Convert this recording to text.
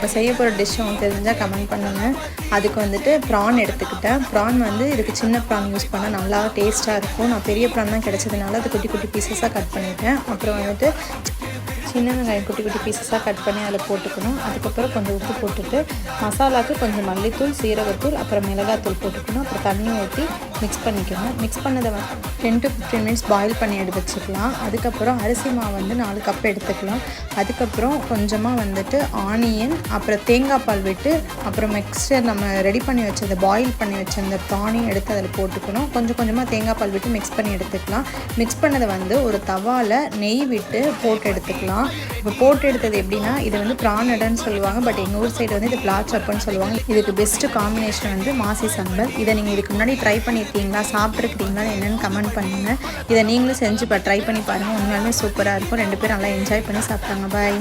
இப்போ செய்ய போகிற டிஷ் உங்களுக்கு தெரிஞ்சால் கமெண்ட் பண்ணுங்கள். அதுக்கு வந்துட்டு ப்ரான் எடுத்துக்கிட்டேன். ப்ரான் வந்து இதுக்கு சின்ன ப்ரான் யூஸ் பண்ணால் நல்லா டேஸ்ட்டாக இருக்கும். நான் பெரிய ப்ரான் தான் கிடச்சதுனால அது குட்டி குட்டி பீசஸாக கட் பண்ணிட்டேன். அப்புறம் வந்துட்டு சின்ன வெங்காயம் குட்டி குட்டி பீசஸாக கட் பண்ணி அதில் போட்டுக்கணும். அதுக்கப்புறம் கொஞ்சம் உப்பு போட்டுட்டு மசாலாவுக்கு கொஞ்சம் மல்லித்தூள், சீரகத்தூள், அப்புறம் மிளகாத்தூள் போட்டுக்கணும். அப்புறம் தண்ணி ஊற்றி மிக்ஸ் பண்ணிக்கணும். மிக்ஸ் பண்ணதை 10 to 15 மினிட்ஸ் பாயில் பண்ணி எடுத்து வச்சுக்கலாம். அதுக்கப்புறம் அரிசி மாவு வந்து 4 கப் எடுத்துக்கலாம். அதுக்கப்புறம் கொஞ்சமாக வந்துட்டு ஆனியன், அப்புறம் தேங்காய் பால் விட்டு, அப்புறம் மிக்சர் நம்ம ரெடி பண்ணி வச்சதை பாயில் பண்ணி வச்ச அந்த ப்ரானையும் எடுத்து அதில் போட்டுக்கணும். கொஞ்சம் கொஞ்சமாக தேங்காய் பால் விட்டு மிக்ஸ் பண்ணி எடுத்துக்கலாம். மிக்ஸ் பண்ணதை வந்து ஒரு தவாவில் நெய் விட்டு போட்டு எடுத்துக்கலாம். இப்போ போட்டு எடுத்தது எப்படின்னா, இது வந்து ப்ரான் அடைன்னு சொல்லுவாங்க, பட் எங்கள் ஊர் சைடு வந்து இது பிளாட் சப்புன்னு சொல்லுவாங்க. இதுக்கு பெஸ்ட்டு காம்பினேஷன் வந்து மாசி சம்பல். இதை நீங்கள் இதுக்கு முன்னாடி ட்ரை பண்ணியிருக்கீங்களா, சாப்பிட்ருக்கிறீங்களா என்னென்னு கமெண்ட் பண்ணுங்கள். இதை நீங்களும் செஞ்சு ட்ரை பண்ணி பாருங்கள். உண்மையாலுமே சூப்பராக இருக்கும். 2 பேரும் நல்லா என்ஜாய் பண்ணி சாப்பிட்டாங்க. பாய்.